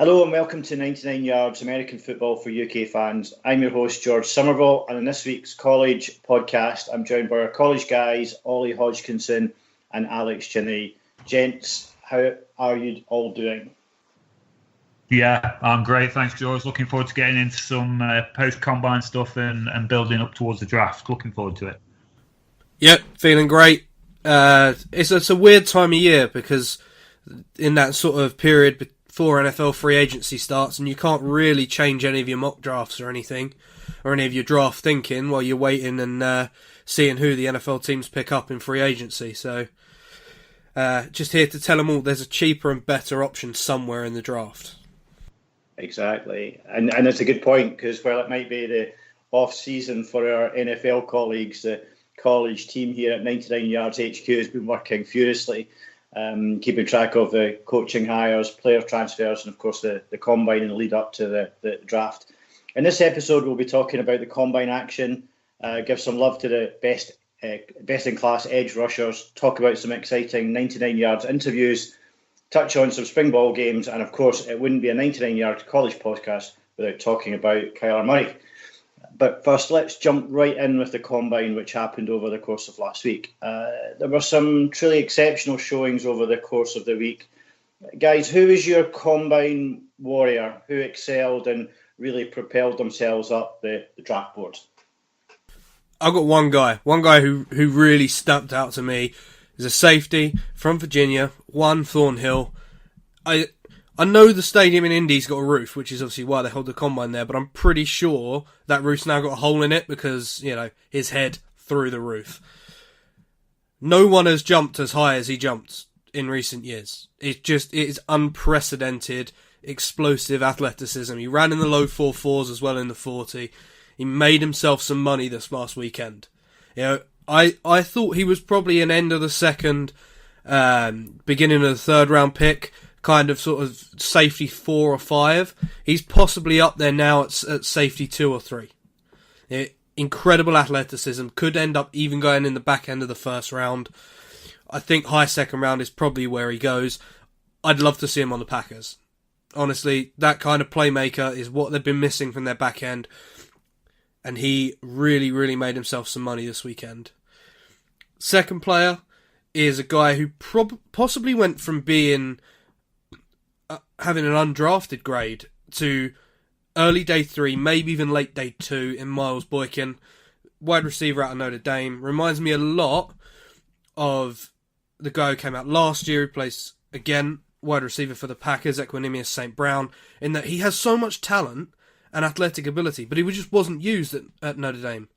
Hello and welcome to 99 Yards American Football for UK fans. I'm your host George Somerville, and in this week's college podcast I'm joined by our college guys Ollie Hodgkinson and Alex Chinny. Gents, how are you all doing? Yeah, I'm great, thanks George. Looking forward to getting into some post-combine stuff and building up towards the draft. Looking forward to it. Yep, feeling great. It's a weird time of year because in that sort of period before NFL free agency starts, and you can't really change any of your mock drafts or anything, or any of your draft thinking while you're waiting and seeing who the NFL teams pick up in free agency. So just here to tell them all there's a cheaper and better option somewhere in the draft. Exactly, and it's a good point because while it might be the off-season for our NFL colleagues, the college team here at 99 Yards HQ has been working furiously, keeping track of the coaching hires, player transfers, and of course the combine in the lead up to the draft. In this episode, we'll be talking about the combine action, give some love to the best in class edge rushers, talk about some exciting 99 Yards interviews, touch on some spring ball games, and of course it wouldn't be a 99 Yard college podcast without talking about Kyler Murray. But first, let's jump right in with the combine, which happened over the course of last week. There were some truly exceptional showings over the course of the week. Guys, who is your combine warrior? Who excelled and really propelled themselves up the draft board? I've got one guy who really stumped out to me. He's a safety from Virginia, Juan Thornhill. I know the stadium in Indy's got a roof, which is obviously why they hold the combine there, but I'm pretty sure that roof's now got a hole in it because, his head through the roof. No one has jumped as high as he jumped in recent years. It is unprecedented, explosive athleticism. He ran in the low 4.4s as well in the 40. He made himself some money this last weekend. I thought he was probably an end of the second, beginning of the third round pick, kind of sort of safety 4 or 5. He's possibly up there now at safety 2 or 3. Incredible athleticism, could end up even going in the back end of the first round. I think high second round is probably where he goes. I'd love to see him on the Packers. Honestly, that kind of playmaker is what they've been missing from their back end, and he really, really made himself some money this weekend. Second player is a guy who possibly went from being having an undrafted grade to early day 3, maybe even late day 2 in Miles Boykin, wide receiver out of Notre Dame. Reminds me a lot of the guy who came out last year, who plays, again, wide receiver for the Packers, Equanimous St. Brown, in that he has so much talent and athletic ability, but he just wasn't used at Notre Dame.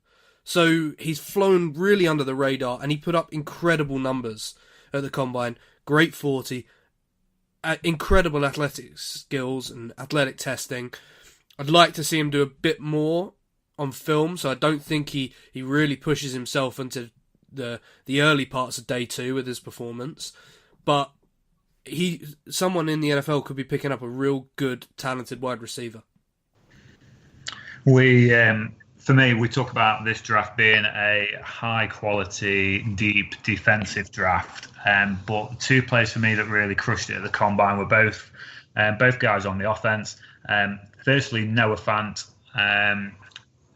So he's flown really under the radar, and he put up incredible numbers at the combine. Great 40, incredible athletic skills and athletic testing. I'd like to see him do a bit more on film, so I don't think he really pushes himself into the early parts of day 2 with his performance. But someone in the NFL could be picking up a real good, talented wide receiver. For me, we talk about this draft being a high-quality, deep defensive draft. But 2 players for me that really crushed it at the combine were both guys on the offense. Firstly, Noah Fant.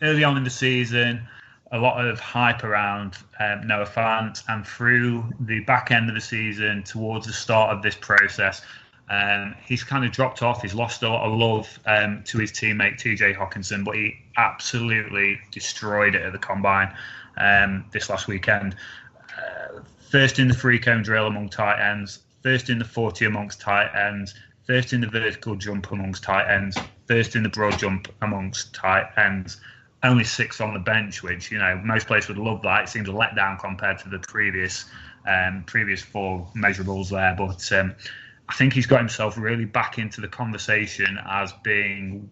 Early on in the season, a lot of hype around Noah Fant, and through the back end of the season, towards the start of this process, he's kind of dropped off. He's lost a lot of love to his teammate TJ Hockenson, but he absolutely destroyed it at the combine this last weekend. First in the 3-cone drill among tight ends, first in the 40 amongst tight ends, first in the vertical jump amongst tight ends, first in the broad jump amongst tight ends. Only 6th on the bench, which most players would love that. It seems a letdown compared to the previous 4 measurables there, but I think he's got himself really back into the conversation as being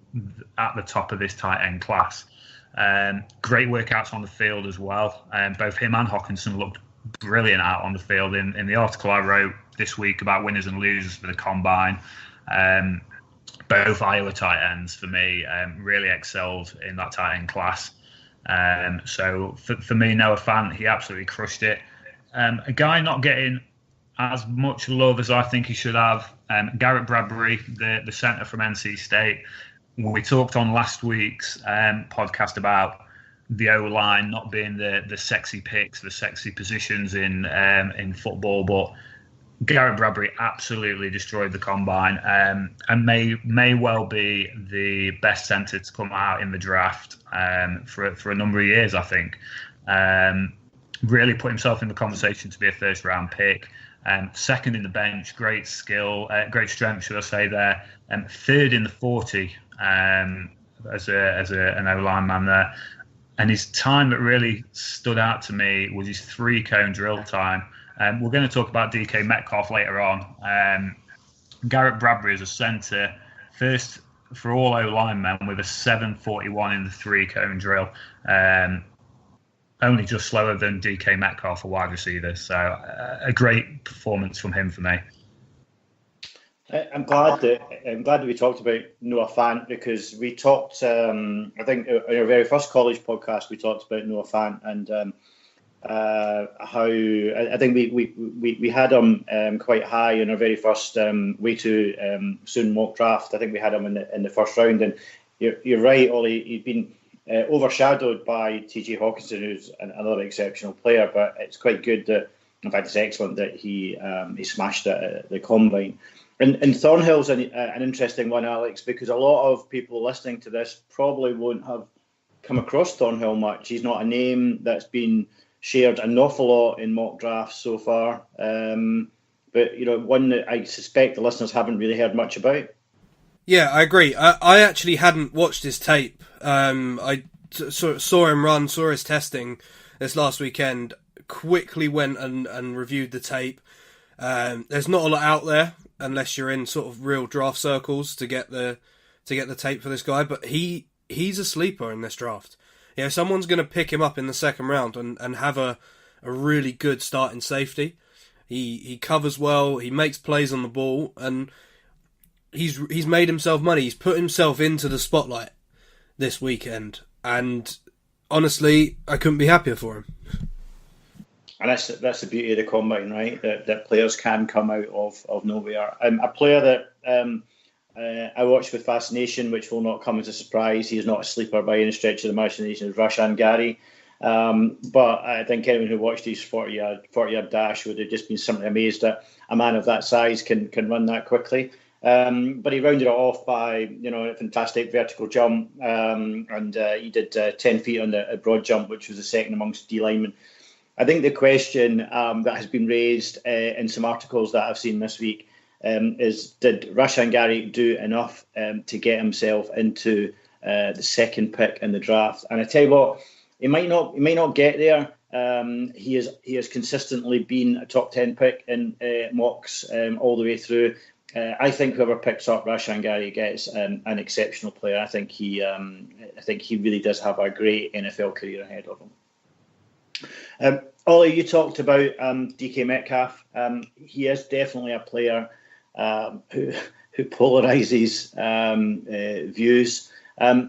at the top of this tight end class. Great workouts on the field as well. Both him and Hockenson looked brilliant out on the field. In the article I wrote this week about winners and losers for the combine, both Iowa tight ends for me really excelled in that tight end class. So for me, Noah Fant, he absolutely crushed it. A guy not getting as much love as I think he should have Garrett Bradbury, the centre from NC State. We talked on last week's podcast about the O-line not being the sexy picks, the sexy positions in football, but Garrett Bradbury absolutely destroyed the combine, and may well be the best centre to come out in the draft for a number of years, I think. Really put himself in the conversation to be a first-round pick. Second in the bench, great skill, great strength, should I say there. Third in the 40 as an O-line man there. And his time that really stood out to me was his 3-cone drill time. We're going to talk about DK Metcalf later on. Garrett Bradbury is a centre, first for all O-linemen with a 7:41 in the 3-cone drill. Only just slower than DK Metcalf, a wide receiver. So a great performance from him for me. I'm glad that we talked about Noah Fant, because we talked, I think, in our very first college podcast, we talked about Noah Fant and how I think we had him quite high in our very first way too soon mock draft. I think we had him in the first round, and you're right, Ollie. He'd been overshadowed by TJ Hawkinson, who's another exceptional player. But it's quite good that, in fact, it's excellent that he smashed it at the combine. And Thornhill's an interesting one, Alex, because a lot of people listening to this probably won't have come across Thornhill much. He's not a name that's been shared an awful lot in mock drafts so far, but one that I suspect the listeners haven't really heard much about. Yeah, I agree. I actually hadn't watched his tape. I saw him run, saw his testing this last weekend. Quickly went and reviewed the tape. There's not a lot out there unless you're in sort of real draft circles to get the tape for this guy. But he's a sleeper in this draft. Someone's going to pick him up in the second round and have a really good starting safety. He covers well. He makes plays on the ball, and he's made himself money. He's put himself into the spotlight this weekend, and honestly, I couldn't be happier for him. And that's the beauty of the combine, right? That players can come out of nowhere. A player that I watched with fascination, which will not come as a surprise. He is not a sleeper by any stretch of the imagination, is Rashan Gary. But I think anyone who watched his 40-yard dash would have just been simply amazed that a man of that size can run that quickly. But he rounded it off by a fantastic vertical jump, and he did 10 feet on the broad jump, which was the second amongst D linemen. I think the question that has been raised in some articles that I've seen this week is, did Rashan Gary do enough to get himself into the second pick in the draft? And I tell you what, he might not get there. He has consistently been a top 10 pick in mocks all the way through. I think whoever picks up Rashan Gary gets an exceptional player. I think he really does have a great NFL career ahead of him. Ollie, you talked about DK Metcalf. He is definitely a player who polarizes views.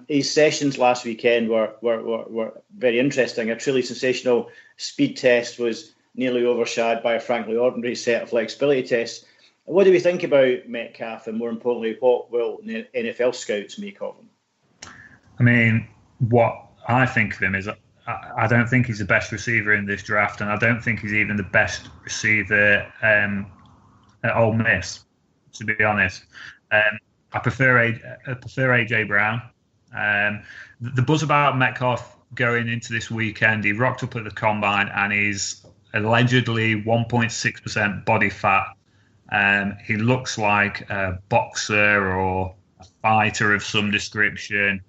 His sessions last weekend were very interesting. A truly sensational speed test was nearly overshadowed by a frankly ordinary set of flexibility tests. What do we think about Metcalf, and more importantly, what will NFL scouts make of him? I mean, what I think of him is, I don't think he's the best receiver in this draft, and I don't think he's even the best receiver at Ole Miss, to be honest. I prefer AJ Brown. The buzz about Metcalf going into this weekend, he rocked up at the combine and he's allegedly 1.6% body fat. He looks like a boxer or a fighter of some description.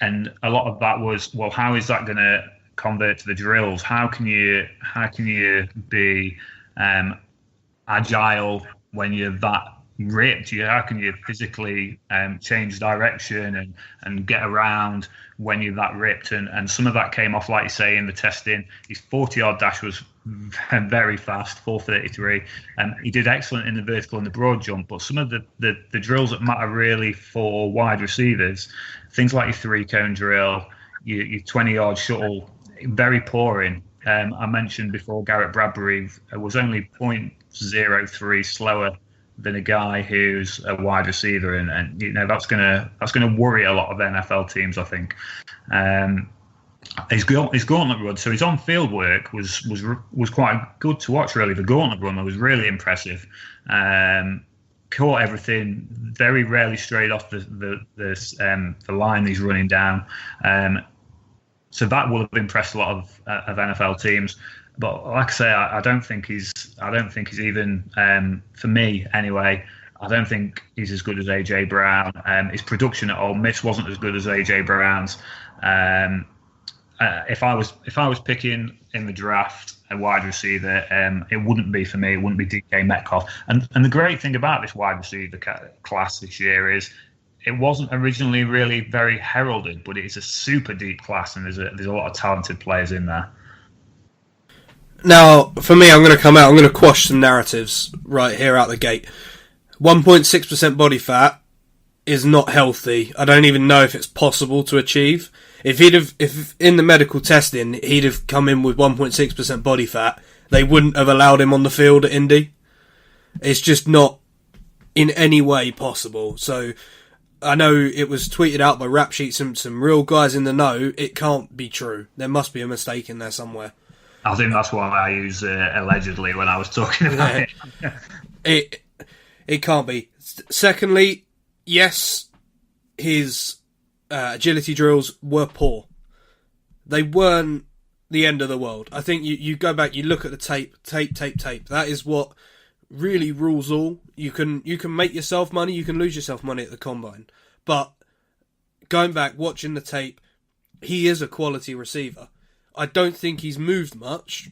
And a lot of that was, well, how is that going to convert to the drills? How can you be agile when you're that ripped? How can you physically change direction and get around when you're that ripped? And some of that came off, like you say, in the testing. His 40-yard dash was very fast, 4:33. He did excellent in the vertical and the broad jump, but some of the drills that matter really for wide receivers, things like your 3-cone drill, your 20-yard shuttle, very poor in. I mentioned before Garrett Bradbury was only 0.03 slower than a guy who's a wide receiver, and that's gonna worry a lot of NFL teams, I think. His gauntlet run, so his on-field work was quite good to watch. Really, the gauntlet run was really impressive. Caught everything, very rarely strayed off the line he's running down. So that will have impressed a lot of NFL teams. But like I say, I don't think he's even, for me anyway, I don't think he's as good as AJ Brown. His production at Ole Miss wasn't as good as AJ Brown's. If I was picking in the draft a wide receiver, it wouldn't be for me. It wouldn't be DK Metcalf. And the great thing about this wide receiver class this year is it wasn't originally really very heralded, but it's a super deep class, and there's a lot of talented players in there. Now, for me, I'm going to quash some narratives right here out the gate. 1.6% body fat is not healthy. I don't even know if it's possible to achieve. If in the medical testing, he'd have come in with 1.6% body fat, they wouldn't have allowed him on the field at Indy. It's just not in any way possible. So, I know it was tweeted out by Rap Sheet, some real guys in the know. It can't be true. There must be a mistake in there somewhere. I think that's why I use allegedly when I was talking about it. It can't be. Secondly, yes, his agility drills were poor. They weren't the end of the world. I think you go back, you look at the tape. That is what really rules all. You can make yourself money, you can lose yourself money at the combine. But going back, watching the tape, he is a quality receiver. I don't think he's moved much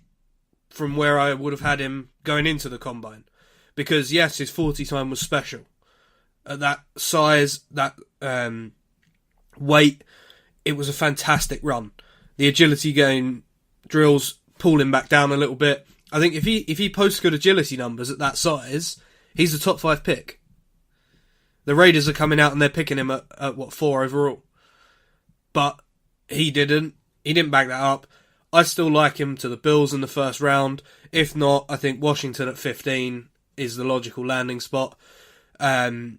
from where I would have had him going into the combine. Because, yes, his 40 time was special. At that size, that weight, it was a fantastic run. The agility gain drills pulled him back down a little bit. I think if he posts good agility numbers at that size, he's a top 5 pick. The Raiders are coming out and they're picking him at 4 overall. But he didn't. He didn't back that up. I still like him to the Bills in the first round. If not, I think Washington at 15 is the logical landing spot. I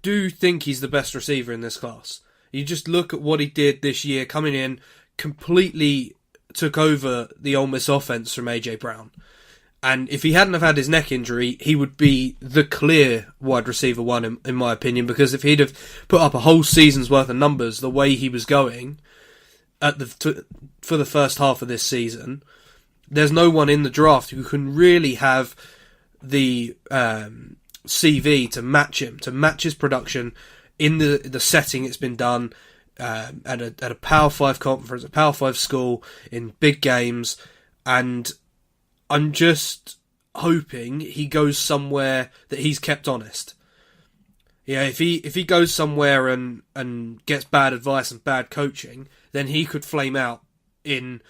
do think he's the best receiver in this class. You just look at what he did this year, coming in, completely took over the Ole Miss offense from AJ Brown. And if he hadn't have had his neck injury, he would be the clear wide receiver one, in my opinion, because if he'd have put up a whole season's worth of numbers the way he was going for the first half of this season, there's no one in the draft who can really have the CV to match him, to match his production in the setting it's been done at a Power 5 conference, a Power 5 school, in big games. And I'm just hoping he goes somewhere that he's kept honest. Yeah, if he goes somewhere and gets bad advice and bad coaching, then he could flame out the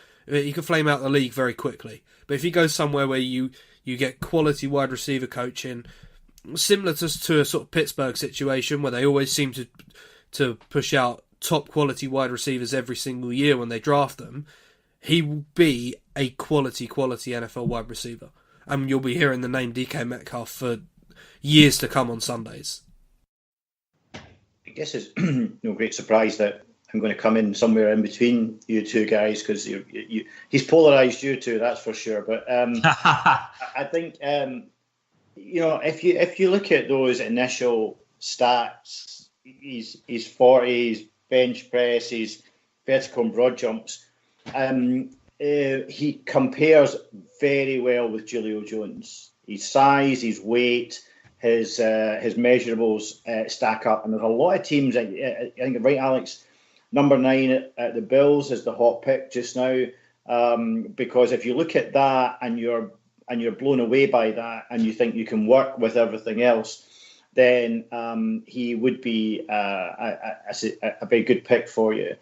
league very quickly. But if he goes somewhere where you get quality wide receiver coaching, similar to a sort of Pittsburgh situation where they always seem to push out top quality wide receivers every single year when they draft them, he will be a quality NFL wide receiver. And you'll be hearing the name DK Metcalf for years to come on Sundays. I guess it's no great surprise that I'm going to come in somewhere in between you two guys, because he's polarised you two, that's for sure. But I think if you look at those initial stats, his 40, his bench press, his vertical and broad jumps, he compares very well with Julio Jones. His size, his weight, his measurables stack up, and there's a lot of teams. I think, right, Alex, number 9 at the Bills is the hot pick just now, because if you look at that and you're blown away by that, and you think you can work with everything else, then he would be a very good pick for you.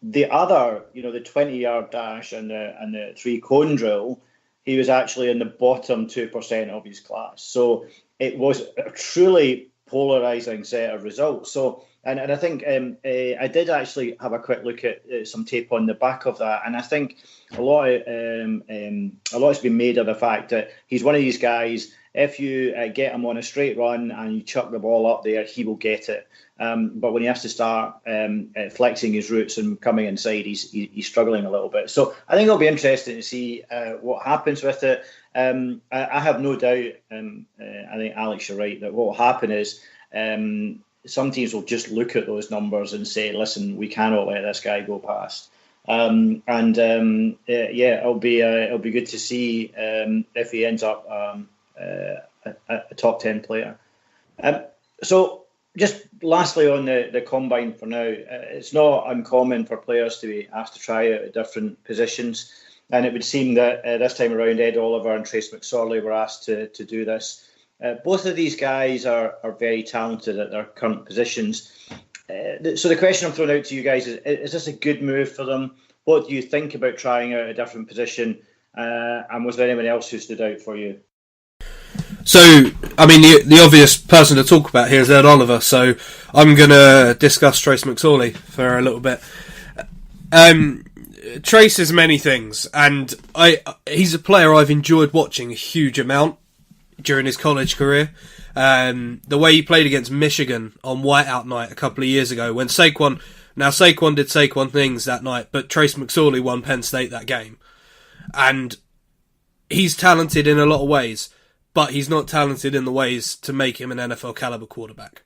The other, the 20-yard dash and the 3-cone drill, he was actually in the bottom 2% of his class. So it was a truly polarising set of results. So, and I think I did actually have a quick look at some tape on the back of that, and I think a lot has been made of the fact that he's one of these guys. If you get him on a straight run and you chuck the ball up there, he will get it. But when he has to start flexing his roots and coming inside, he's struggling a little bit. So I think it'll be interesting to see what happens with it. I have no doubt, I think, Alex, you're right, that what will happen is some teams will just look at those numbers and say, listen, we cannot let this guy go past. It'll be good to see if he ends up a top 10 player. So just lastly on the combine for now, it's not uncommon for players to be asked to try out at different positions. And it would seem that this time around, Ed Oliver and Trace McSorley were asked to do this. Both of these guys are very talented at their current positions. So the question I'm throwing out to you guys is this a good move for them? What do you think about trying out a different position? And was there anyone else who stood out for you? So, I mean, the obvious person to talk about here is Ed Oliver, so I'm going to discuss Trace McSorley for a little bit. Trace is many things, and he's a player I've enjoyed watching a huge amount during his college career. The way he played against Michigan on whiteout night a couple of years ago, when Saquon did Saquon things that night, but Trace McSorley won Penn State that game. And he's talented in a lot of ways, but he's not talented in the ways to make him an NFL caliber quarterback.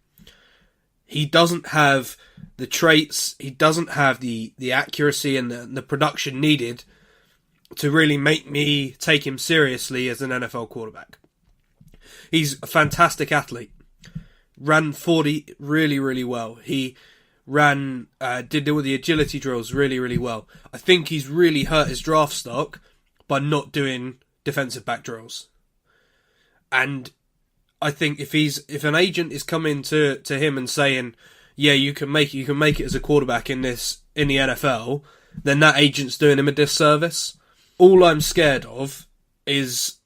He doesn't have the traits, he doesn't have the accuracy and the production needed to really make me take him seriously as an NFL quarterback. He's a fantastic athlete. Ran 40 really, really well. He did all the agility drills really, really well. I think he's really hurt his draft stock by not doing defensive back drills. And I think if an agent is coming to him and saying, yeah, you can make it as a quarterback in the NFL, then that agent's doing him a disservice. All I'm scared of is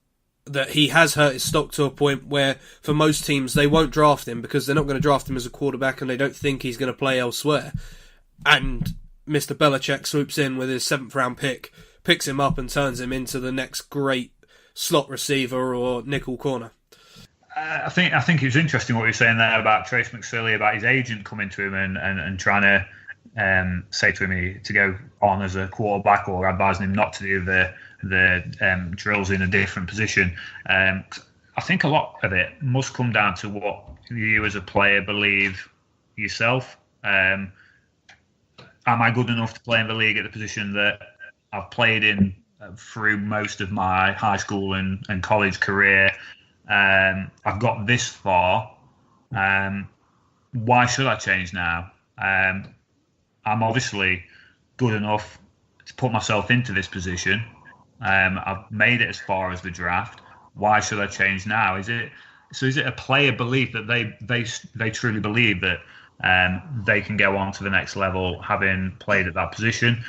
that he has hurt his stock to a point where for most teams they won't draft him because they're not going to draft him as a quarterback and they don't think he's going to play elsewhere. And Mr. Belichick swoops in with his 7th round pick, picks him up and turns him into the next great slot receiver or nickel corner. I think it was interesting what you were saying there about Trace McSorley, about his agent coming to him and trying to say to him to go on as a quarterback or advising him not to do the drills in a different position. I think a lot of it must come down to what you as a player believe yourself. Am I good enough to play in the league at the position that I've played in through most of my high school and college career? I've got this far. Why should I change now? I'm obviously good enough to put myself into this position. I've made it as far as the draft. Why should I change now? Is it a player belief that they truly believe that they can go on to the next level having played at that position?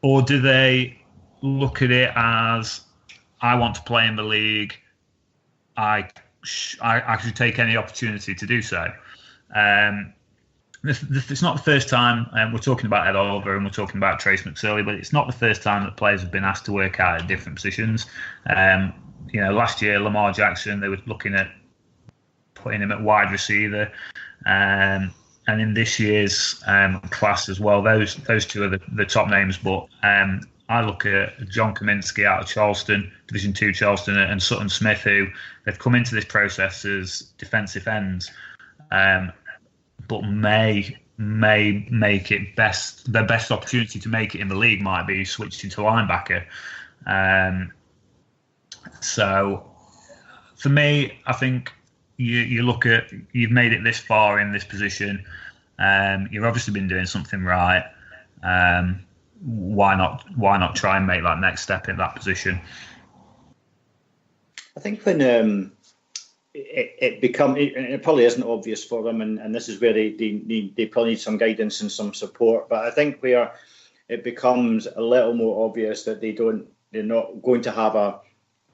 Or do they look at it as, I want to play in the league, I should take any opportunity to do so? It's not the first time, we're talking about Ed Oliver and we're talking about Trace McSorley, but it's not the first time that players have been asked to work out at different positions. Last year, Lamar Jackson, they were looking at putting him at wide receiver. And in this year's class as well, those two are the top names. But I look at John Kaminsky out of Charleston, Division 2 Charleston, and Sutton Smith, who they've come into this process as defensive ends, but may make it best. Their best opportunity to make it in the league might be switching to linebacker. So for me, I think you look at, you've made it this far in this position. You've obviously been doing something right. Why not try and make that next step in that position? I think when it probably isn't obvious for them, and this is where they probably need some guidance and some support. But I think where it becomes a little more obvious that they're not going to have a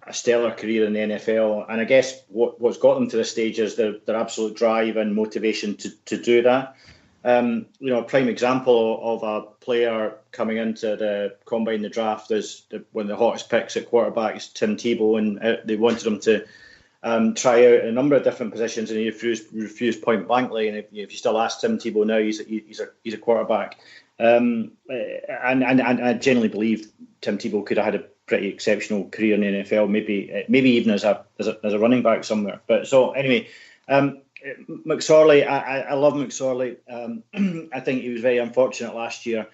a stellar career in the NFL, and I guess what's got them to this stage is their absolute drive and motivation to do that. A prime example of a player coming into the combine, the draft, is one of the hottest picks at quarterback is Tim Tebow, and they wanted him to try out a number of different positions, and he refused point blankly. And if you still ask Tim Tebow now, he's a quarterback. And I generally believe Tim Tebow could have had a pretty exceptional career in the NFL, maybe even as a running back somewhere. But so anyway, McSorley, I love McSorley. I think he was very unfortunate last year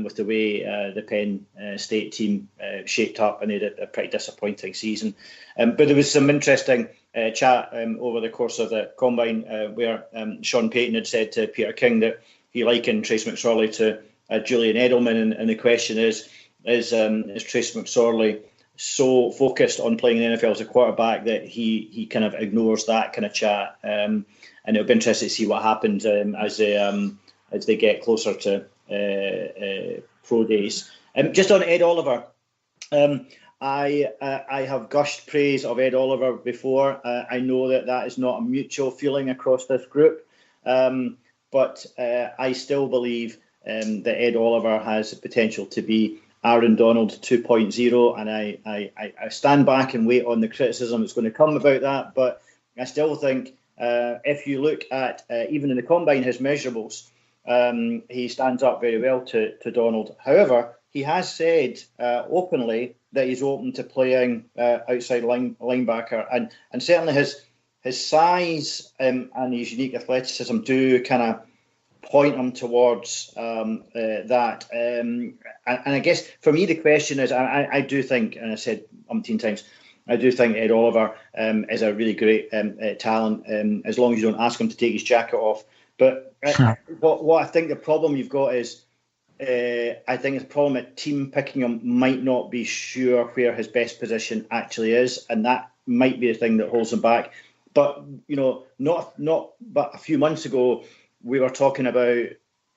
with the way the Penn State team shaped up, and they had a pretty disappointing season. But there was some interesting chat over the course of the combine where Sean Payton had said to Peter King that he likened Trace McSorley to Julian Edelman, and the question is Trace McSorley so focused on playing in the NFL as a quarterback that he kind of ignores that kind of chat? And it'll be interesting to see what happens as they get closer to pro days. Just on Ed Oliver, I have gushed praise of Ed Oliver before. I know that is not a mutual feeling across this group, but I still believe that Ed Oliver has the potential to be Aaron Donald 2.0, and I stand back and wait on the criticism that's going to come about that. But I still think if you look at even in the combine his measurables, he stands up very well to Donald. However, he has said openly that he's open to playing outside linebacker, and certainly his size and his unique athleticism do kind of point him towards that. And I guess for me, the question is, I do think, and I said umpteen times, I do think Ed Oliver is a really great talent, as long as you don't ask him to take his jacket off. But what I think the problem you've got is, I think the problem a team picking him might not be sure where his best position actually is, and that might be the thing that holds him back. But not but a few months ago, we were talking about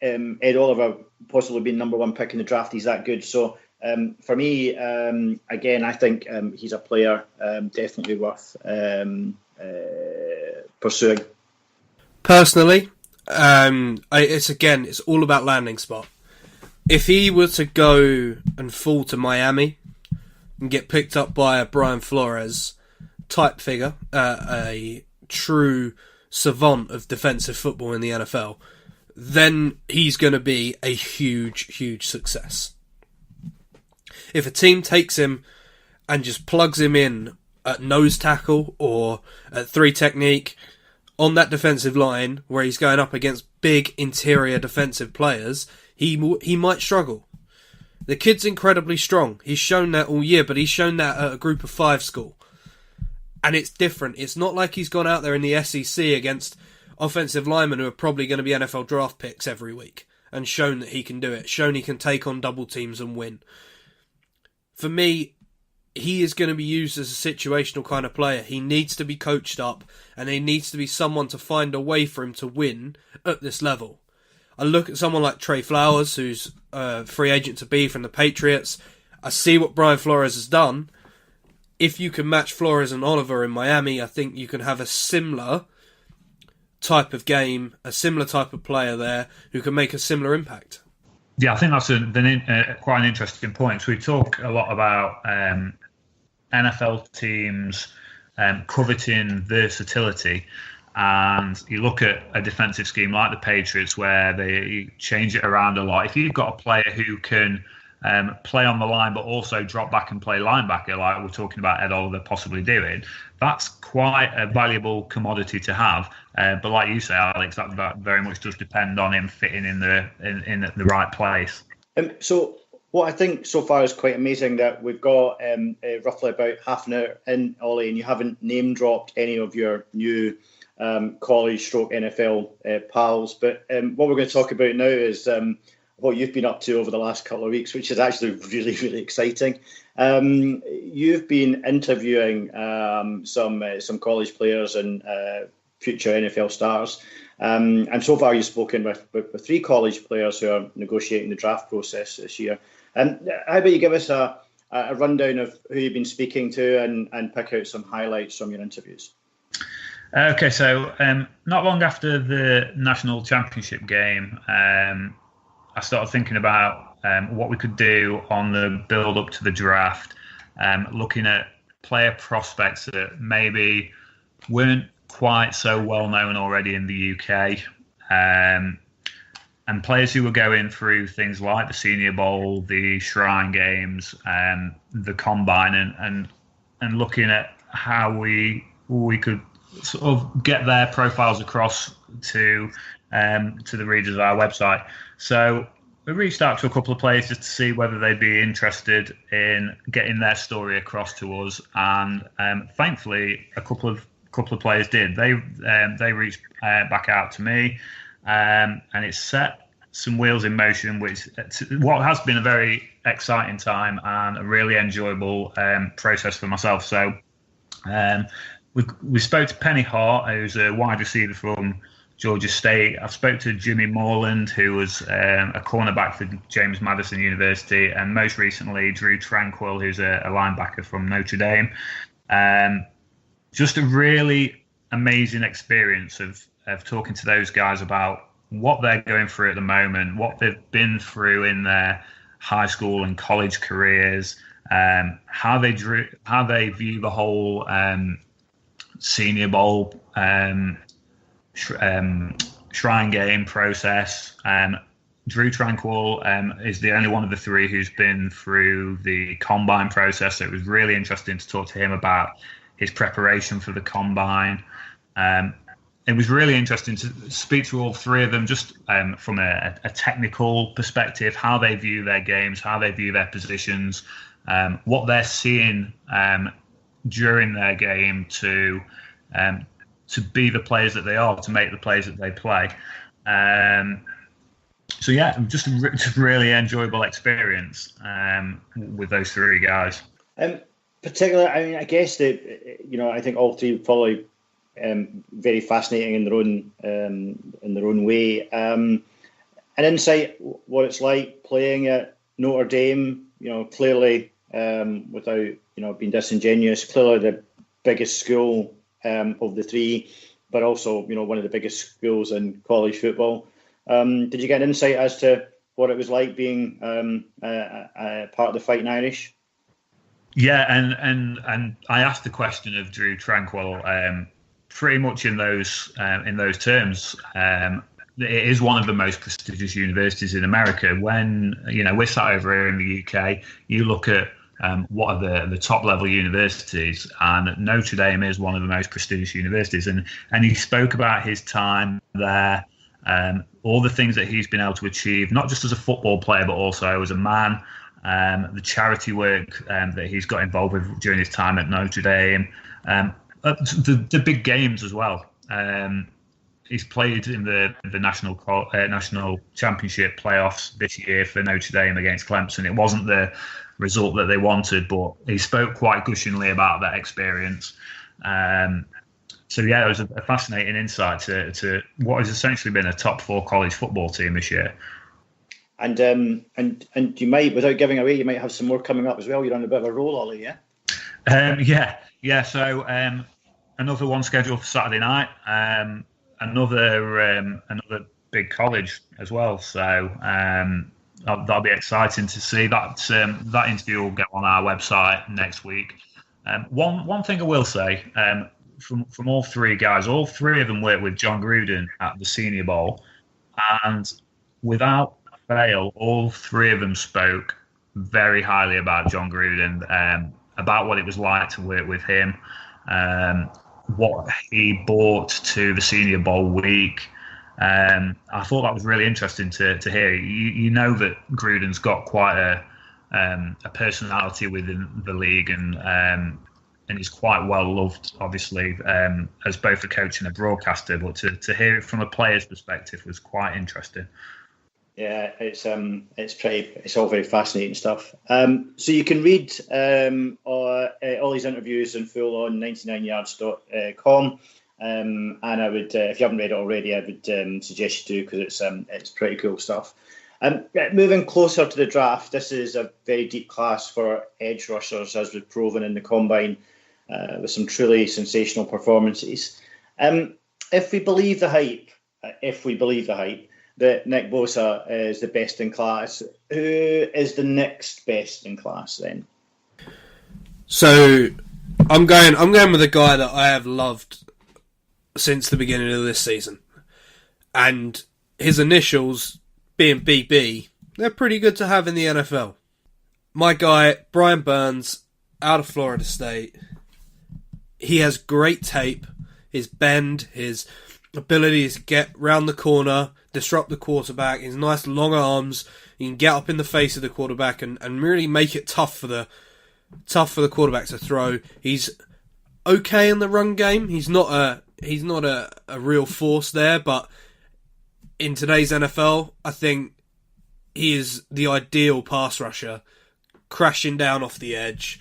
Ed Oliver possibly being number one pick in the draft. He's that good. So for me, again, I think he's a player definitely worth pursuing. Personally, it's all about landing spot. If he were to go and fall to Miami and get picked up by a Brian Flores type figure, a true savant of defensive football in the NFL, then he's going to be a huge, huge success. If a team takes him and just plugs him in at nose tackle or at 3 technique on that defensive line where he's going up against big interior defensive players, he might struggle. The kid's incredibly strong. He's shown that all year, but he's shown that at a group of 5 school. And it's different. It's not like he's gone out there in the SEC against offensive linemen who are probably going to be NFL draft picks every week and shown that he can do it, shown he can take on double teams and win. For me, he is going to be used as a situational kind of player. He needs to be coached up, and he needs to be someone to find a way for him to win at this level. I look at someone like Trey Flowers, who's a free agent to be from the Patriots. I see what Brian Flores has done. If you can match Flores and Oliver in Miami, I think you can have a similar type of game, a similar type of player there who can make a similar impact. Yeah, I think that's quite an interesting point. So we talk a lot about NFL teams coveting versatility, and you look at a defensive scheme like the Patriots where they change it around a lot. If you've got a player who can play on the line but also drop back and play linebacker, like we're talking about Ed Oliver possibly doing, that's quite a valuable commodity to have. But like you say, Alex, that very much does depend on him fitting in the right place. So what I think so far is quite amazing that we've got roughly about half an hour in, Ollie, and you haven't name dropped any of your new college stroke NFL pals. But what we're going to talk about now is what you've been up to over the last couple of weeks, which is actually really, really exciting. You've been interviewing some college players and future NFL stars. And so far you've spoken with 3 college players who are negotiating the draft process this year. How about you give us a a rundown of who you've been speaking to and pick out some highlights from your interviews. Okay, so not long after the national championship game, I started thinking about what we could do on the build up to the draft, looking at player prospects that maybe weren't quite so well known already in the UK, and players who were going through things like the Senior Bowl, the Shrine Games, the Combine, and looking at how we could sort of get their profiles across to the readers of our website. So we reached out to a couple of players just to see whether they'd be interested in getting their story across to us, and thankfully a couple of players did. They reached back out to me, and it set some wheels in motion, what has been a very exciting time and a really enjoyable process for myself. So we spoke to Penny Hart, who's a wide receiver from Georgia State. I've spoke to Jimmy Morland, who was a cornerback for James Madison University, and most recently Drew Tranquil, who's a linebacker from Notre Dame. Just a really amazing experience of talking to those guys about what they're going through at the moment, what they've been through in their high school and college careers, how they view the whole Senior Bowl Shrine Game process. Drew Tranquil is the only one of the three who's been through the Combine process, so it was really interesting to talk to him about his preparation for the Combine. It was really interesting to speak to all three of them, just from a technical perspective, how they view their games, how they view their positions, what they're seeing during their game to be the players that they are, to make the plays that they play. So yeah, just a really enjoyable experience with those three guys. Particularly, I mean, I guess that I think all three probably very fascinating in their own way. An insight what it's like playing at Notre Dame. Clearly, without being disingenuous, clearly the biggest school of the three, but also one of the biggest schools in college football. Did you get an insight as to what it was like being part of the Fighting Irish? Yeah, and I asked the question of Drew Tranquil pretty much in those terms. It is one of the most prestigious universities in America. When we're sat over here in the UK, you look at what are the top level universities, and Notre Dame is one of the most prestigious universities. And he spoke about his time there, all the things that he's been able to achieve, not just as a football player, but also as a man. The charity work that he's got involved with during his time at Notre Dame, the big games as well. He's played in the national championship playoffs this year for Notre Dame against Clemson. It wasn't the result that they wanted, but he spoke quite gushingly about that experience. So yeah, it was a fascinating insight to what has essentially been a top 4 college football team this year. And you might, without giving away, you might have some more coming up as well. You're on a bit of a roll, Ollie, yeah? Yeah. So another one scheduled for Saturday night. Another big college as well. So that'll be exciting to see. That interview will go on our website next week. One thing I will say, from all three guys, all three of them worked with John Gruden at the Senior Bowl, and without fail, all three of them spoke very highly about John Gruden, about what it was like to work with him, what he brought to the Senior Bowl week. I thought that was really interesting to hear. You know that Gruden's got quite a personality within the league, and he's quite well loved, obviously, as both a coach and a broadcaster. But to hear it from a player's perspective was quite interesting. Yeah, it's all very fascinating stuff. So you can read all these interviews in full on 99yards.com. And I would, if you haven't read it already, I would suggest you do, because it's pretty cool stuff. Moving closer to the draft, this is a very deep class for edge rushers, as was proven in the Combine, with some truly sensational performances. If we believe the hype, that Nick Bosa is the best in class, who is the next best in class then? So I'm going with a guy that I have loved since the beginning of this season, and his initials being BB, they're pretty good to have in the NFL. My guy, Brian Burns, out of Florida State. He has great tape. His bend, his ability to get round the corner, disrupt the quarterback, his nice long arms. He can get up in the face of the quarterback and really make it tough for the quarterback to throw. He's okay in the run game. He's not a real force there, but in today's NFL, I think he is the ideal pass rusher, crashing down off the edge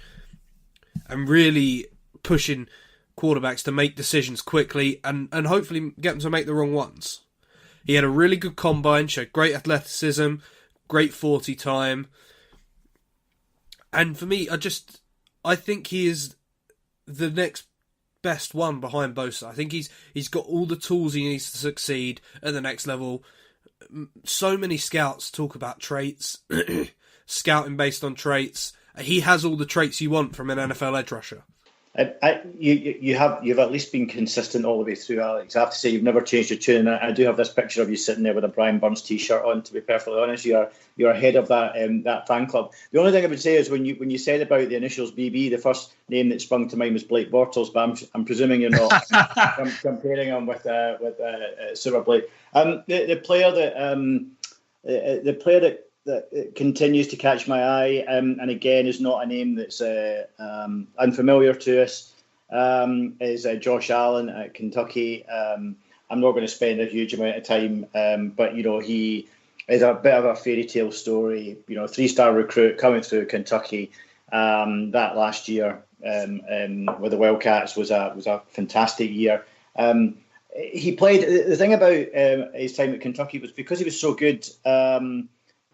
and really pushing quarterbacks to make decisions quickly and hopefully get them to make the wrong ones. He had a really good combine, showed great athleticism, great 40 time. And for me, I think he is the next best one behind Bosa. I think he's got all the tools he needs to succeed at the next level. So many scouts talk about traits, scouting based on traits. He has all the traits you want from an NFL edge rusher. You've at least been consistent all the way through, Alex. I have to say you've never changed your tune. I do have this picture of you sitting there with a Brian Burns t-shirt on. To be perfectly honest, you're ahead of that fan club. The only thing I would say is when you said about the initials BB, the first name that sprung to mind was Blake Bortles, but I'm presuming you're not comparing him with Super Blake. The player that continues to catch my eye, and again is not a name that's unfamiliar to us, is Josh Allen at Kentucky. I'm not going to spend a huge amount of time, but he is a bit of a fairy tale story. 3-star recruit coming through Kentucky. That last year with the Wildcats was a fantastic year. He played. The thing about his time at Kentucky was because he was so good.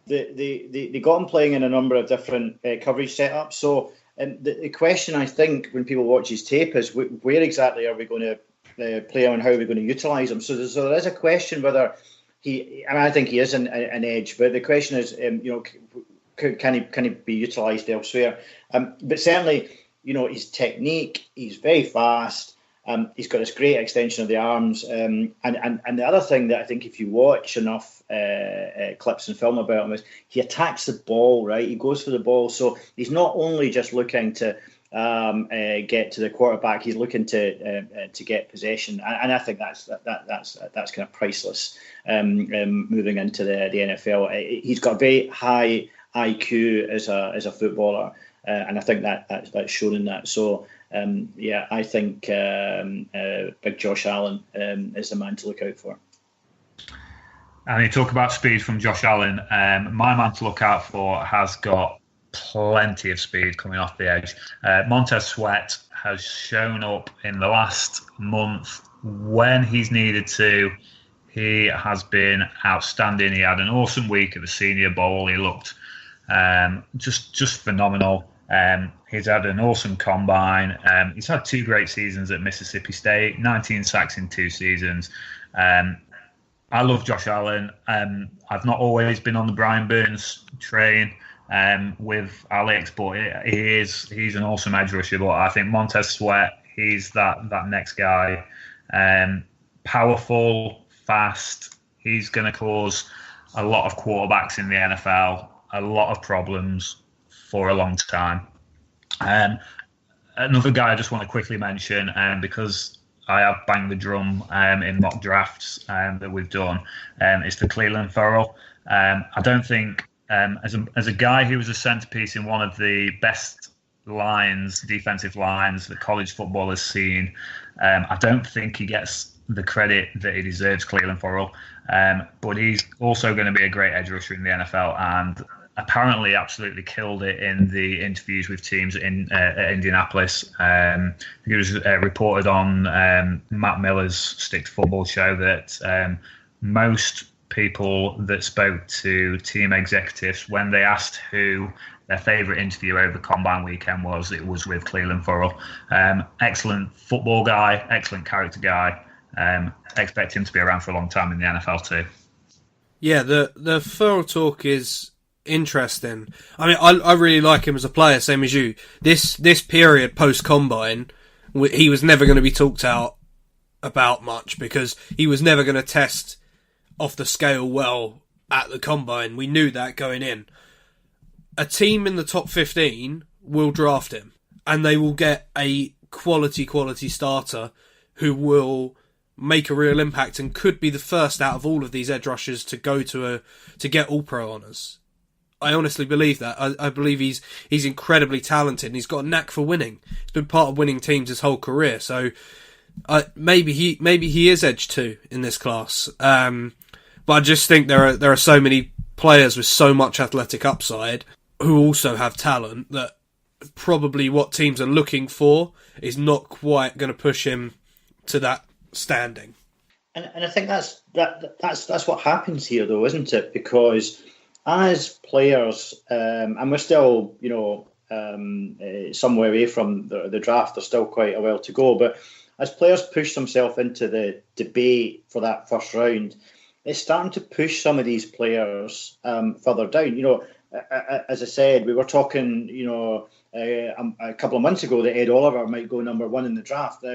They got him playing in a number of different coverage setups. So the question, I think, when people watch his tape is where exactly are we going to play him and how are we going to utilise him? So there is a question whether I think he is an edge, but the question is, can he be utilised elsewhere? But certainly, his technique, he's very fast. He's got this great extension of the arms, and the other thing that I think if you watch enough clips and film about him is he attacks the ball, right? He goes for the ball, so he's not only just looking to get to the quarterback, he's looking to get possession, and I think that's kind of priceless moving into the NFL. He's got a very high IQ as a footballer, and I think that's shown in that. So. I think big Josh Allen is the man to look out for. And you talk about speed from Josh Allen. My man to look out for has got plenty of speed coming off the edge. Montez Sweat has shown up in the last month when he's needed to. He has been outstanding. He had an awesome week at the Senior Bowl. He looked just phenomenal. He's had an awesome combine. He's had 2 great seasons at Mississippi State, 19 sacks in 2 seasons. I love Josh Allen. I've not always been on the Brian Burns train with Alex, but he's an awesome edge rusher. But I think Montez Sweat, he's that next guy. Powerful, fast. He's going to cause a lot of quarterbacks in the NFL, a lot of problems for a long time. Another guy I just want to quickly mention, because I have banged the drum in mock drafts that we've done, is for Cleveland Ferrell. I don't think, as a guy who was a centerpiece in one of the best defensive lines that college football has seen, I don't think he gets the credit that he deserves, Cleveland Ferrell. But he's also going to be a great edge rusher in the NFL, and apparently absolutely killed it in the interviews with teams in Indianapolis. He was reported on Matt Miller's Stick to Football show that most people that spoke to team executives when they asked who their favourite interview over the Combine weekend was, it was with Cleland Furrell. Excellent football guy, excellent character guy. Expect him to be around for a long time in the NFL too. Yeah, the Furrell talk is interesting. I mean, I really like him as a player, same as you. This period post-Combine, he was never going to be talked about much because he was never going to test off the scale well at the Combine. We knew that going in. A team in the top 15 will draft him, and they will get a quality starter who will make a real impact and could be the first out of all of these edge rushers to go to get All-Pro honours. I honestly believe that. I believe he's incredibly talented and he's got a knack for winning. He's been part of winning teams his whole career, so maybe he is edge 2 in this class. But I just think there are so many players with so much athletic upside who also have talent that probably what teams are looking for is not quite going to push him to that standing. And I think that's what happens here, though, isn't it? Because as players, and we're still, some way away from the draft, there's still quite a while to go, but as players push themselves into the debate for that first round, it's starting to push some of these players further down. As I said, we were talking, a couple of months ago that Ed Oliver might go number 1 in the draft. Now,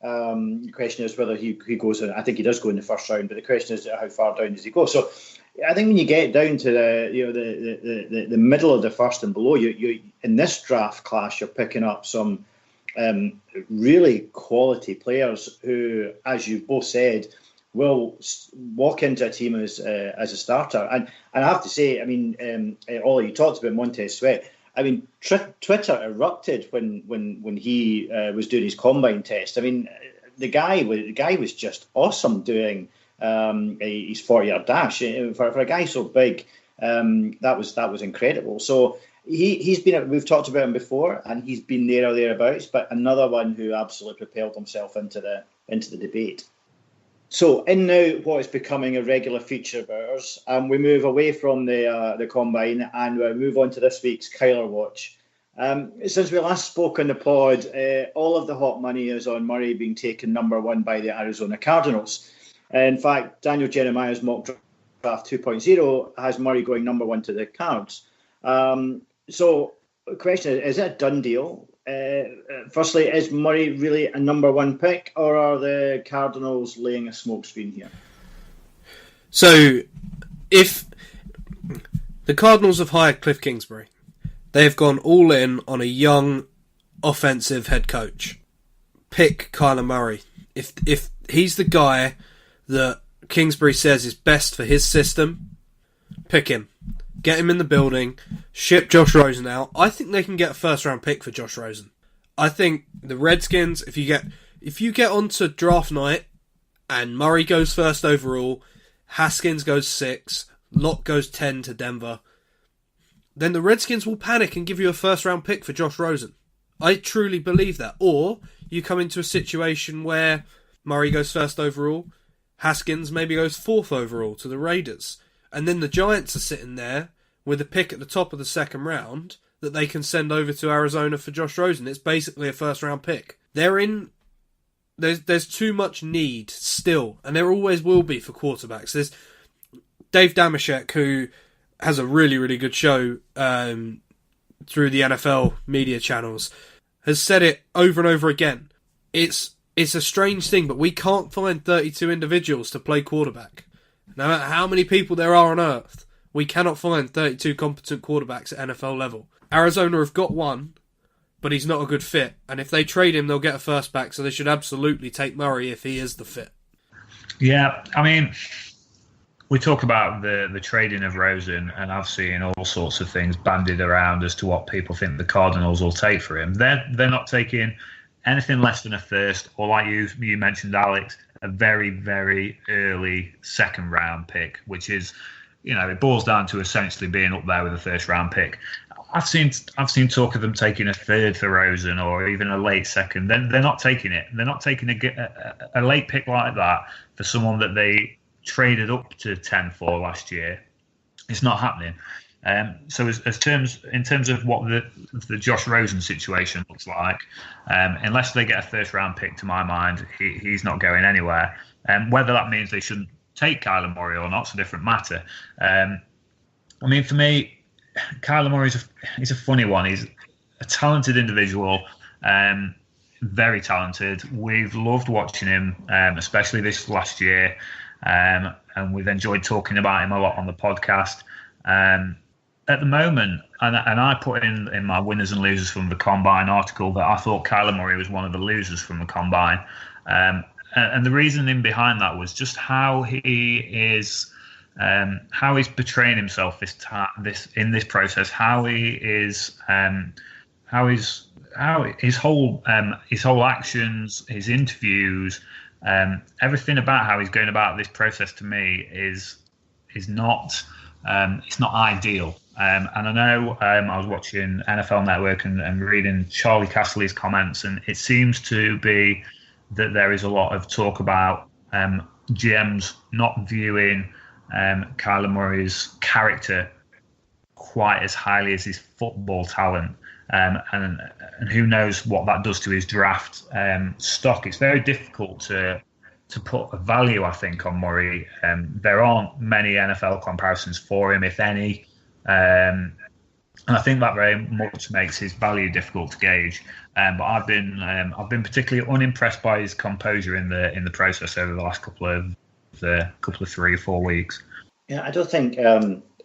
the question is whether he goes in. I think he does go in the first round, but the question is how far down does he go? So, I think when you get down to the middle of the first and below, you in this draft class, you're picking up some really quality players who, as you've both said, will walk into a team as a starter. And I have to say, I mean, Ollie, you talked about Montez Sweat. I mean, Twitter erupted when he was doing his combine test. I mean, the guy was just awesome doing his 40-yard dash. For a guy so big, that was incredible. So he's been. We've talked about him before, and he's been there or thereabouts. But another one who absolutely propelled himself into the debate. So in now what is becoming a regular feature of ours, we move away from the Combine and we move on to this week's Kyler Watch. Since we last spoke on the pod, all of the hot money is on Murray being taken number 1 by the Arizona Cardinals. In fact, Daniel Jeremiah's mock draft 2.0 has Murray going number 1 to the Cards. So the question is it a done deal? Firstly, is Murray really a number 1 pick, or are the Cardinals laying a smokescreen here? So, if the Cardinals have hired Cliff Kingsbury, they have gone all in on a young offensive head coach. Pick Kyler Murray. If he's the guy that Kingsbury says is best for his system, pick him. Get him in the building, ship Josh Rosen out. I think they can get a first-round pick for Josh Rosen. I think the Redskins, if you get onto draft night and Murray goes first overall, Haskins goes 6, Locke goes 10 to Denver, then the Redskins will panic and give you a first-round pick for Josh Rosen. I truly believe that. Or you come into a situation where Murray goes first overall, Haskins maybe goes 4th overall to the Raiders, and then the Giants are sitting there with a pick at the top of the second round that they can send over to Arizona for Josh Rosen. It's basically a first-round pick. There's too much need still, and there always will be for quarterbacks. There's Dave Damashek, who has a really, really good show through the NFL media channels, has said it over and over again. It's a strange thing, but we can't find 32 individuals to play quarterback. No matter how many people there are on earth, we cannot find 32 competent quarterbacks at NFL level. Arizona have got one, but he's not a good fit. And if they trade him, they'll get a first back, so they should absolutely take Murray if he is the fit. Yeah, I mean, we talk about the trading of Rosen, and I've seen all sorts of things bandied around as to what people think the Cardinals will take for him. They're not taking anything less than a first, or like you mentioned, Alex, a very, very early second-round pick, which is, it boils down to essentially being up there with a first-round pick. I've seen talk of them taking a third for Rosen or even a late second. Then they're not taking it. They're not taking a late pick like that for someone that they traded up to 10-4 last year. It's not happening. So in terms of what the Josh Rosen situation looks like, unless they get a first round pick, to my mind, he's not going anywhere. Whether that means they shouldn't take Kyler Murray or not is a different matter. I mean, for me, Kyler Murray he's a funny one. He's a talented individual, very talented. We've loved watching him, especially this last year, and we've enjoyed talking about him a lot on the podcast. At the moment, and I put in my winners and losers from the Combine article that I thought Kyler Murray was one of the losers from the Combine. And the reasoning behind that was just how he's portraying himself in this process, how his whole actions, his interviews, everything about how he's going about this process to me is not it's not ideal. And I know I was watching NFL Network and reading Charlie Casserly's comments, and it seems to be that there is a lot of talk about GMs not viewing Kyler Murray's character quite as highly as his football talent. And who knows what that does to his draft stock. It's very difficult to put a value, I think, on Murray. There aren't many NFL comparisons for him, if any. And I think that very much makes his value difficult to gauge. But I've been particularly unimpressed by his composure in the process over the last couple of 3 or 4 weeks. Yeah, I don't think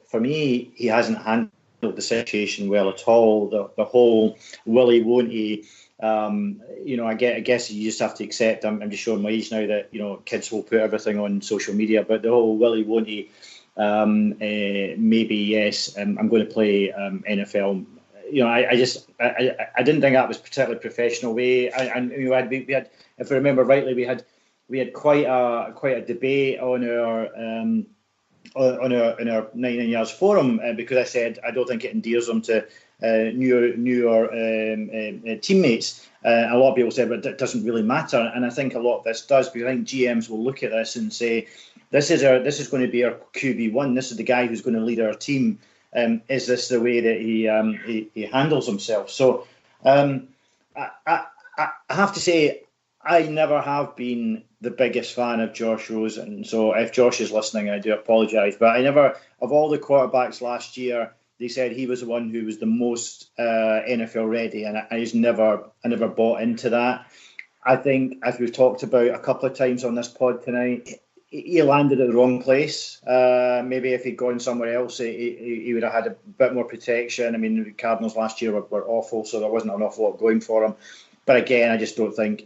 for me he hasn't handled the situation well at all. The whole will he, won't he? I guess you just have to accept. I'm just showing my age now that kids will put everything on social media, but the whole will he, won't he? Maybe yes. I'm going to play NFL. I didn't think that was a particularly professional way. We had, if I remember rightly, we had quite a debate on our 99 Yards forum because I said I don't think it endears them to newer teammates. A lot of people said, but it doesn't really matter, and I think a lot of this does, because I think GMs will look at this and say, this is going to be our QB1. This is the guy who's going to lead our team. Is this the way that he handles himself? So I have to say, I never have been the biggest fan of Josh Rosen. So if Josh is listening, I do apologise. But I never, of all the quarterbacks last year, they said he was the one who was the most NFL ready, and I never bought into that. I think, as we've talked about a couple of times on this pod tonight, he landed at the wrong place. Maybe if he'd gone somewhere else, he would have had a bit more protection. I mean, the Cardinals last year were awful, so there wasn't an awful lot going for him. But again, I just don't think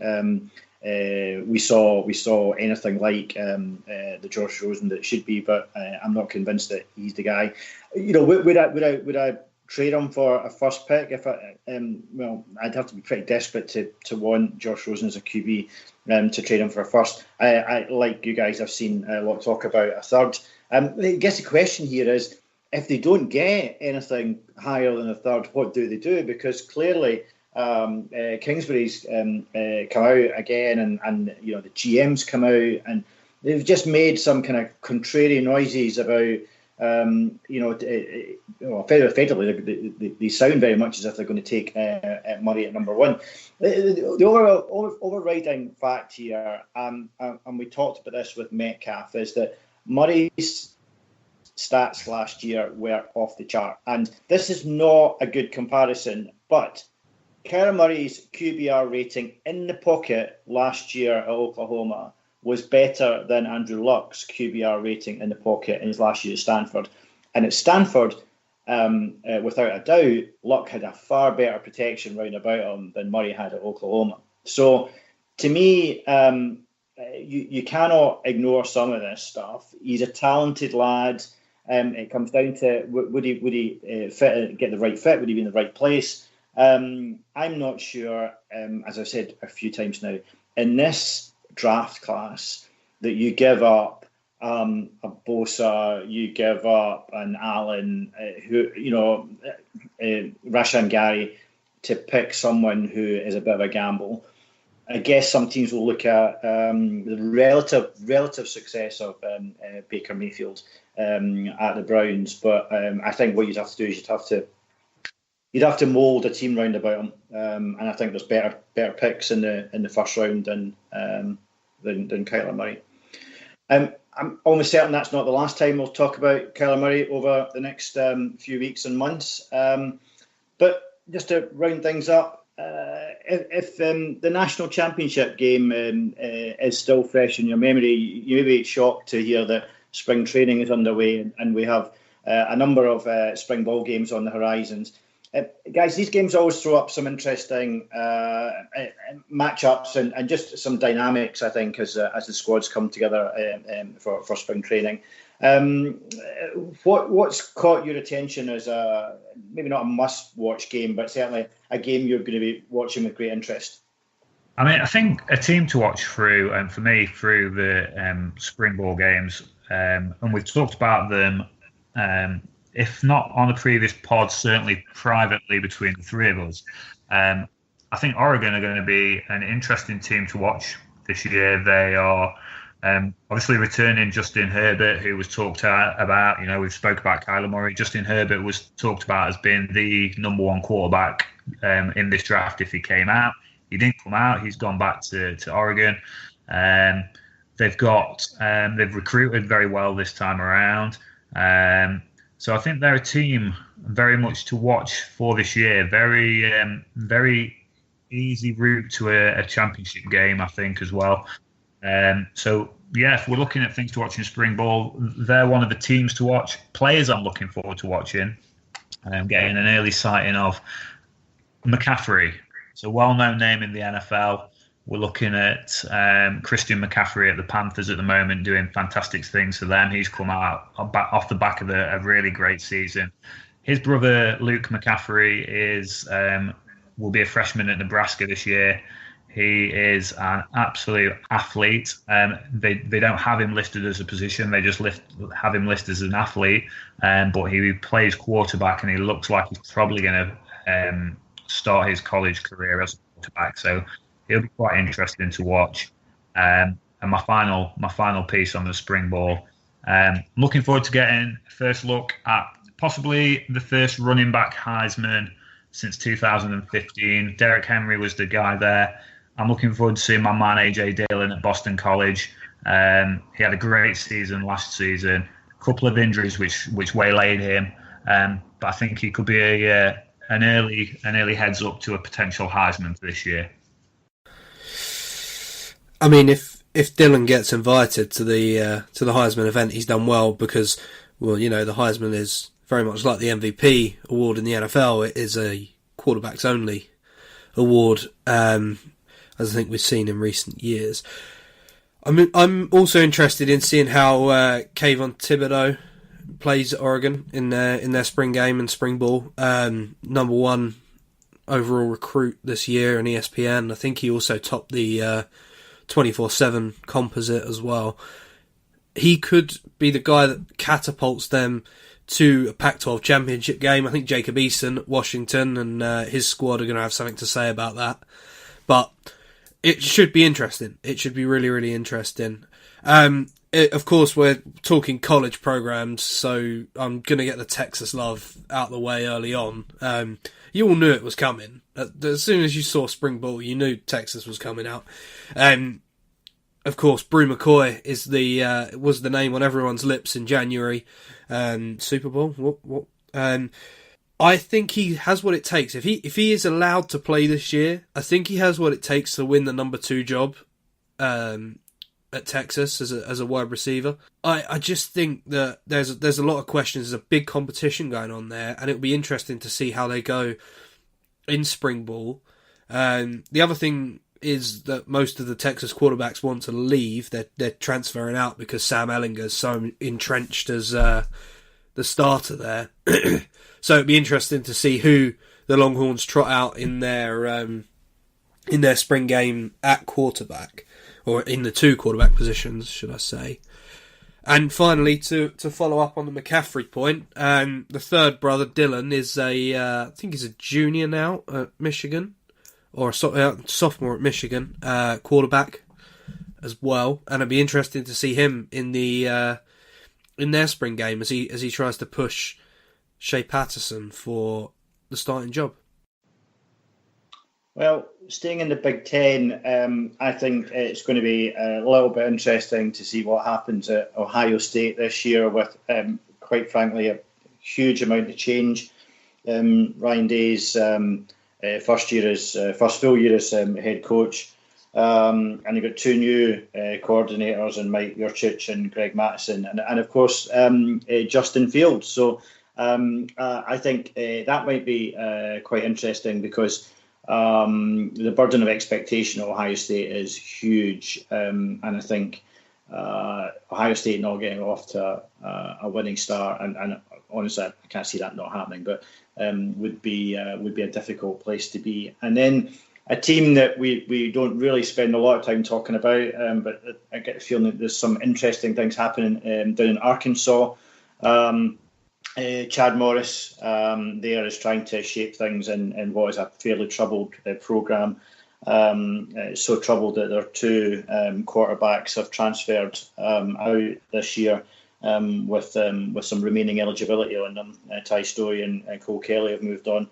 we saw anything like the Josh Rosen that it should be. But I'm not convinced that he's the guy. Would I trade him for a first pick? If I'd have to be pretty desperate to want Josh Rosen as a QB to trade him for a first. I like you guys, I've seen a lot of talk about a third. I guess the question here is, if they don't get anything higher than a third, what do they do? Because clearly Kingsbury's come out again, and the GM's come out, and they've just made some kind of contrary noises about. Effectively, they sound very much as if they're going to take Murray at number one. The overriding fact here, and we talked about this with Metcalf, is that Murray's stats last year were off the chart. And this is not a good comparison, but Kyler Murray's QBR rating in the pocket last year at Oklahoma was better than Andrew Luck's QBR rating in the pocket in his last year at Stanford. And at Stanford, without a doubt, Luck had a far better protection round about him than Murray had at Oklahoma. So, to me, you cannot ignore some of this stuff. He's a talented lad. It comes down to would he get the right fit? Would he be in the right place? I'm not sure. As I've said a few times now, in this draft class, that you give up a Bosa, you give up an Allen, Rashan Gary, to pick someone who is a bit of a gamble. I guess some teams will look at the relative success of Baker Mayfield at the Browns, but I think what you'd have to do is you'd have to mould a team round about him, and I think there's better picks in the first round than Kyler Murray. I'm almost certain that's not the last time we'll talk about Kyler Murray over the next few weeks and months. But just to round things up, if the national championship game is still fresh in your memory, you may be shocked to hear that spring training is underway and we have a number of spring ball games on the horizons. Guys, these games always throw up some interesting matchups and just some dynamics, I think, as the squads come together for spring training. What's caught your attention as maybe not a must-watch game, but certainly a game you're going to be watching with great interest? I mean, I think a team to watch through, and for me, through the spring ball games, and we've talked about them, if not on the previous pod, certainly privately between the three of us. I think Oregon are going to be an interesting team to watch this year. They are obviously returning Justin Herbert, who was talked about. You know, we've spoke about Kyler Murray. Justin Herbert was talked about as being the number one quarterback in this draft if he came out. He didn't come out. He's gone back to Oregon. They've recruited very well this time around. So I think they're a team very much to watch for this year. Very easy route to a championship game, I think, as well. So, yeah, if we're looking at things to watch in spring ball, they're one of the teams to watch. Players I'm looking forward to watching. Getting an early sighting of McCaffrey. It's a well-known name in the NFL. We're looking at Christian McCaffrey at the Panthers at the moment, doing fantastic things for them. He's come out off the back of a really great season. His brother, Luke McCaffrey, will be a freshman at Nebraska this year. He is an absolute athlete. They don't have him listed as a position. They just have him listed as an athlete. But he plays quarterback, and he looks like he's probably going to start his college career as a quarterback. So it'll be quite interesting to watch. And my final piece on the spring ball. Looking forward to getting a first look at possibly the first running back Heisman since 2015. Derrick Henry was the guy there. I'm looking forward to seeing my man AJ Dillon at Boston College. He had a great season last season. A couple of injuries which waylaid him, but I think he could be an early heads up to a potential Heisman for this year. I mean, if Dillon gets invited to the Heisman event, he's done well because, well, you know, the Heisman is very much like the MVP award in the NFL. It is a quarterbacks only award, as I think we've seen in recent years. I mean, I'm also interested in seeing how Kayvon Thibodeau plays at Oregon in their spring game and spring ball. Number one overall recruit this year on ESPN. I think he also topped the 24/7 composite as well. He could be the guy that catapults them to a Pac-12 championship game. I think Jacob Eason at Washington and his squad are going to have something to say about that. But it should be interesting. It should be really, really interesting. Of course, we're talking college programs, so I'm going to get the Texas love out of the way early on. You all knew it was coming. As soon as you saw spring ball, you knew Texas was coming out. Of course, Brew McCoy was the name on everyone's lips in January. Super Bowl. What? I think he has what it takes. If he is allowed to play this year, I think he has what it takes to win the number 2 job at Texas as a wide receiver. I just think that there's a lot of questions. There's a big competition going on there, and it'll be interesting to see how they go in spring ball. The other thing is that most of the Texas quarterbacks want to leave. They're transferring out because Sam Ehlinger's so entrenched as the starter there. So it'd be interesting to see who the Longhorns trot out in their spring game at quarterback, or in the 2 quarterback positions, should I say. And finally, to follow up on the McCaffrey point, the third brother, Dylan, is I think he's a junior now at Michigan. or a sophomore at Michigan, quarterback as well, and it'd be interesting to see him in the in their spring game as he tries to push Shea Patterson for the starting job. Well, staying in the Big Ten, I think it's going to be a little bit interesting to see what happens at Ohio State this year with, quite frankly, a huge amount of change. Ryan Day's first full year as head coach, and you've got two new coordinators in Mike Yurcich and Greg Mattison, and of course Justin Fields. So I think that might be quite interesting because the burden of expectation at Ohio State is huge, and I think Ohio State not getting off to a winning start, and honestly, I can't see that not happening, but would be a difficult place to be. And then a team that we don't really spend a lot of time talking about, but I get the feeling that there's some interesting things happening down in Arkansas. Chad Morris there is trying to shape things in what is a fairly troubled program. So troubled that their two quarterbacks have transferred out this year with some remaining eligibility on them. Ty Story and Cole Kelly have moved on.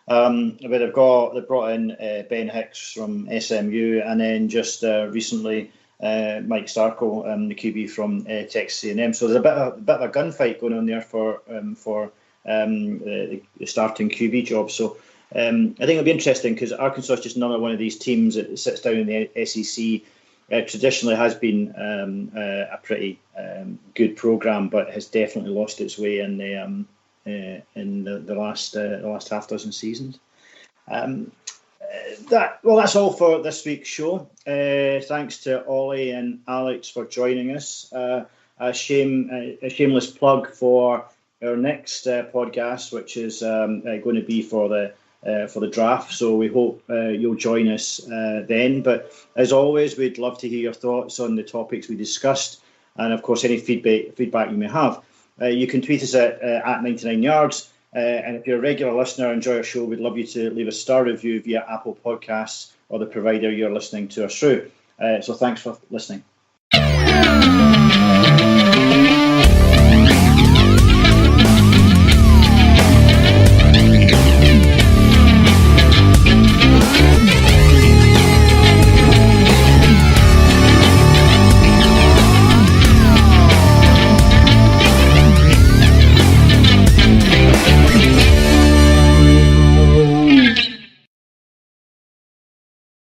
But they've brought in Ben Hicks from SMU, and then just recently Mike Starkle, the QB from Texas A&M. So there's a bit of a gunfight going on there for the starting QB job. So I think it'll be interesting because Arkansas is just another one of these teams that sits down in the SEC. Traditionally has been a pretty good program, but has definitely lost its way in the last half dozen seasons. That's all for this week's show. Thanks to Ollie and Alex for joining us. A shameless plug for our next podcast, which is going to be for the draft. So we hope you'll join us then. But as always, we'd love to hear your thoughts on the topics we discussed, and of course any feedback you may have. You can tweet us at 99 yards. And if you're a regular listener, enjoy our show, we'd love you to leave a star review via Apple Podcasts or the provider you're listening to us through. So thanks for listening.